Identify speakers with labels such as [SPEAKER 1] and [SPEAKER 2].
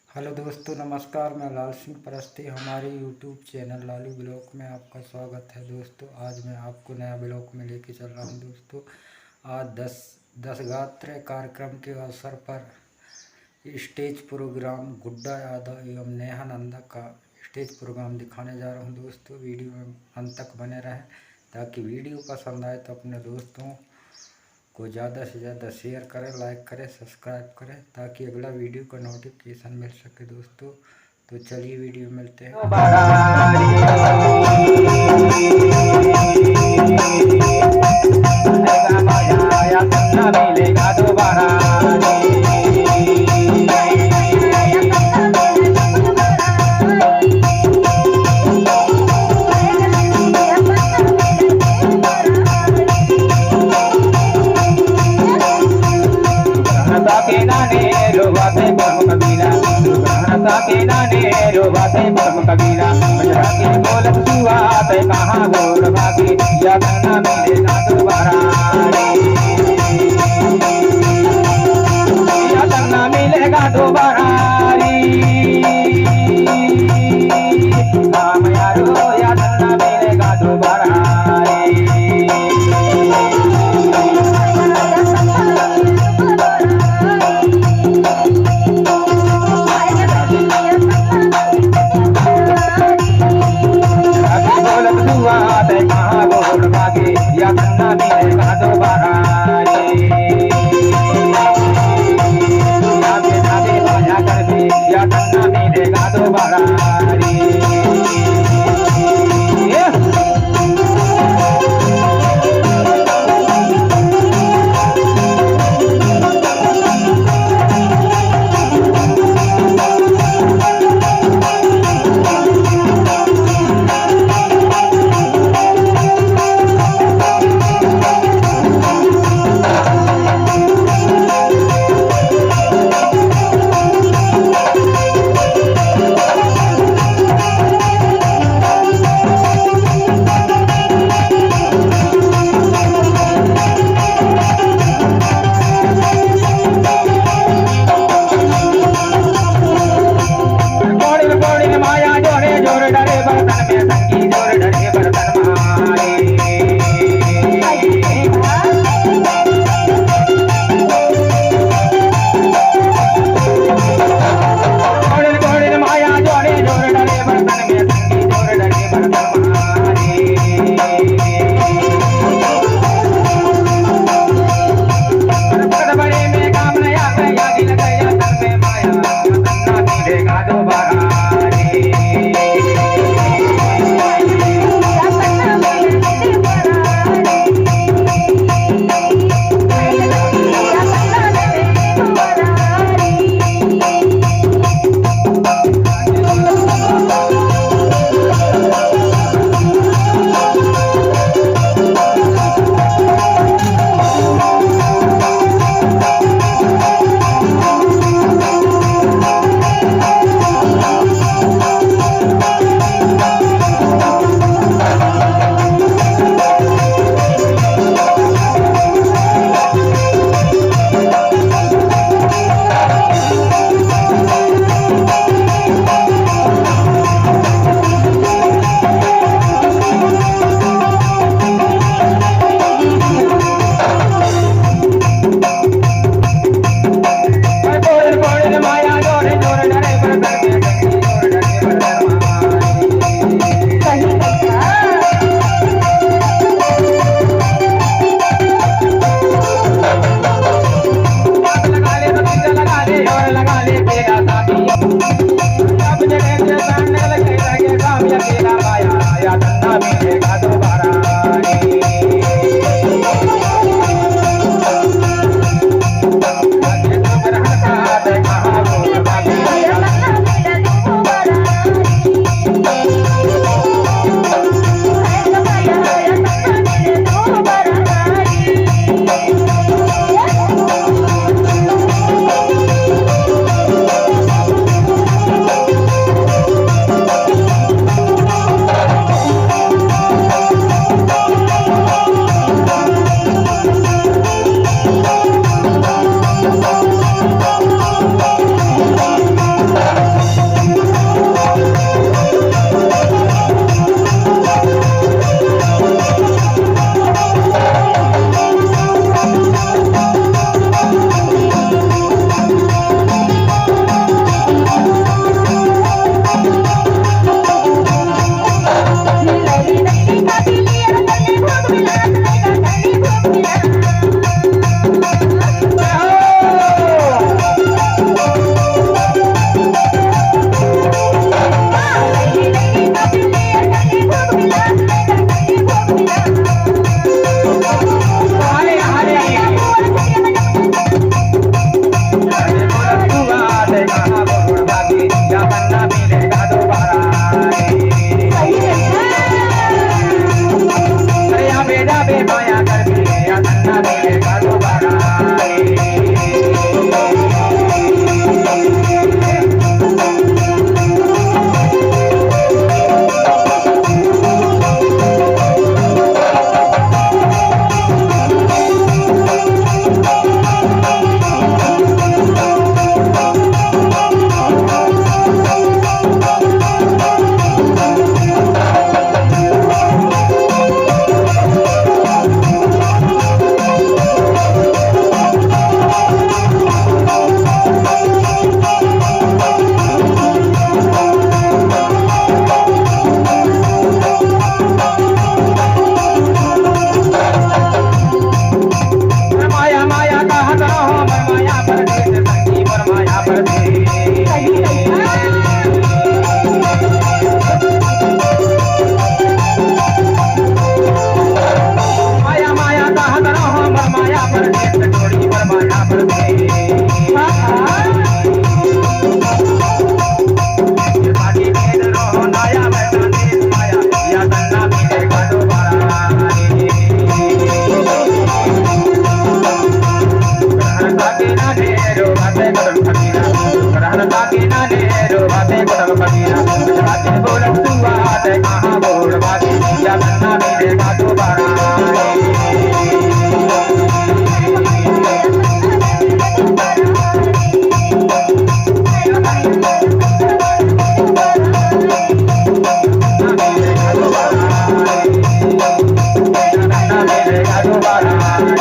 [SPEAKER 1] Hello दोस्तों, नमस्कार। मैं लाल सिंह परस्ती, हमारे यूट्यूब चैनल लालू ब्लॉग में आपका स्वागत है। दोस्तों, आज मैं आपको नया ब्लॉग में लेके चल रहा हूं। दोस्तों, आज दस गात्र कार्यक्रम के अवसर पर स्टेज प्रोग्राम गुड्डा यादव एवं नेहा नंदा का स्टेज प्रोग्राम दिखाने जा रहा हूं। दोस्तों, वीडियो में अंत तक बने रहें ताकि वीडियो पसंद आए तो अपने दोस्तों को ज़्यादा से ज़्यादा शेयर करें, लाइक करें, सब्सक्राइब करें ताकि अगला वीडियो का नोटिफिकेशन मिल सके। दोस्तों, तो चलिए वीडियो मिलते हैं।
[SPEAKER 2] के नाने रोबाते परम कबीरा सुग्रहणता के नाने रोबाते परम कबीरा बजरा के बोलत सुआते कहाँ गोर भागी या गन्ना मेरे ना दोबारा या गन्ना मिलेगा दोबारा राम यारो या गन्ना मिलेगा दोबारा या गन्ना मिलेगा दोबारा रे या बेटा कुटुंब कबीरा ग्रहण ताके नाने रोवाते कुटुंब कबीरा जाते बोलत सुआत कहाँ बोल बाकी या गन्ना मिलेगा दोबारा Bye.